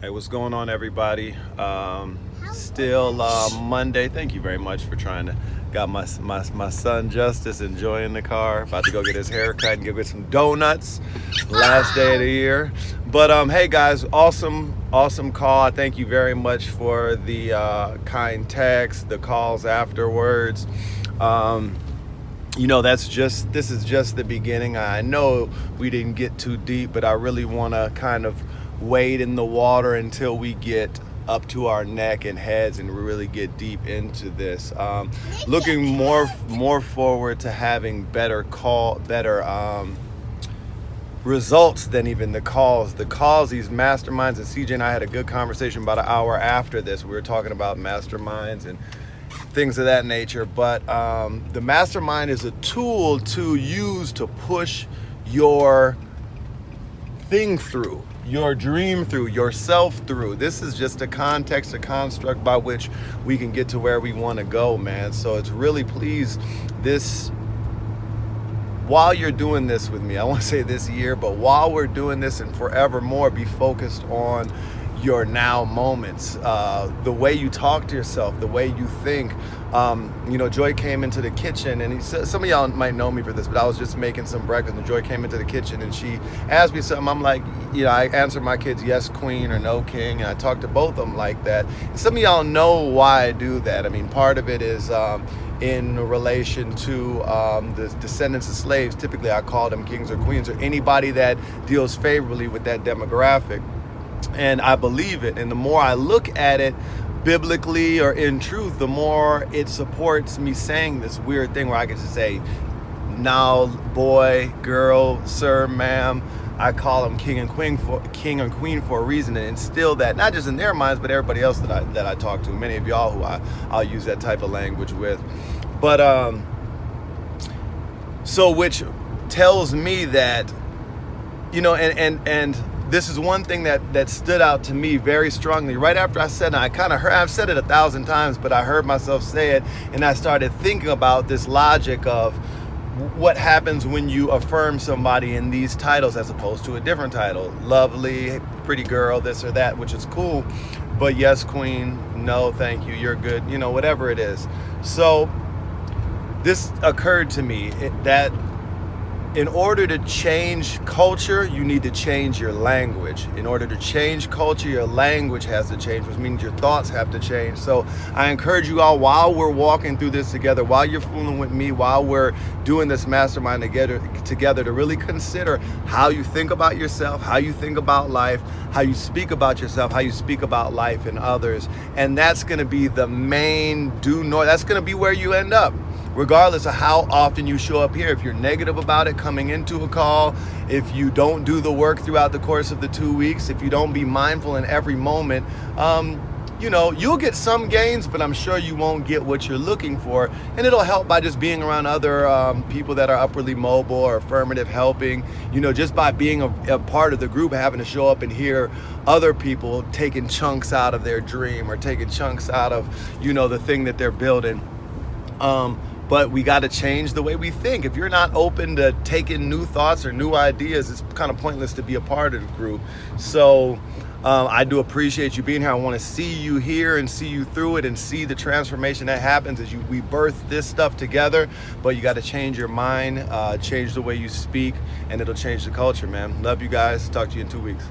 Hey, what's going on, everybody? Still Monday. Thank you very much for trying to. Got my son Justice enjoying the car. About to go get his hair cut and go get some donuts. Last day of the year. But hey guys, awesome call. Thank you very much for the kind text, the calls afterwards. This is just the beginning. I know we didn't get too deep, but I really want to kind of wade in the water until we get up to our neck and heads and really get deep into this. Looking more forward to having better results than even the calls. These masterminds, and CJ and I had a good conversation about an hour after this. We were talking about masterminds and things of that nature, but the mastermind is a tool to use to push your thing through, your dream through, yourself through. This is just a context, a construct by which we can get to where we want to go, man. So it's really, please, this, while you're doing this with me, I want to say this year, but while we're doing this and forevermore, be focused on your now moments, the way you talk to yourself, the way you think. Joy came into the kitchen, and some of y'all might know me for this, but I was just making some breakfast, and Joy came into the kitchen and she asked me something. I'm like, I answer my kids yes queen or no king, and I talk to both of them like that. And some of y'all know why I do that. I mean, part of it is in relation to the descendants of slaves. Typically I call them kings or queens, or anybody that deals favorably with that demographic. And I believe it. And the more I look at it biblically or in truth, the more it supports me saying this weird thing where I get to say, now, boy, girl, sir, ma'am. I call them king and queen for a reason, and instill that not just in their minds, but everybody else that I talk to. Many of y'all who I'll use that type of language with. But so which tells me that, and this is one thing that stood out to me very strongly. Right after I said it, I've said it 1,000 times, but I heard myself say it, and I started thinking about this logic of what happens when you affirm somebody in these titles as opposed to a different title. Lovely, pretty girl, this or that, which is cool. But yes, queen, no, thank you, you're good, whatever it is. So this occurred to me that in order to change culture, you need to change your language. In order to change culture, your language has to change, which means your thoughts have to change. So I encourage you all, while we're walking through this together, while you're fooling with me, while we're doing this mastermind together, to really consider how you think about yourself, how you think about life, how you speak about yourself, how you speak about life and others. And that's going to be the main that's going to be where you end up. Regardless of how often you show up here, if you're negative about it coming into a call, if you don't do the work throughout the course of the 2 weeks, if you don't be mindful in every moment, you'll get some gains, but I'm sure you won't get what you're looking for. And it'll help by just being around other people that are upwardly mobile or affirmative helping, just by being a part of the group, having to show up and hear other people taking chunks out of their dream or taking chunks out of, the thing that they're building. But we got to change the way we think. If you're not open to taking new thoughts or new ideas, it's kind of pointless to be a part of the group. So I do appreciate you being here. I want to see you here and see you through it and see the transformation that happens as we birth this stuff together. But you got to change your mind, change the way you speak, and it'll change the culture, man. Love you guys. Talk to you in 2 weeks.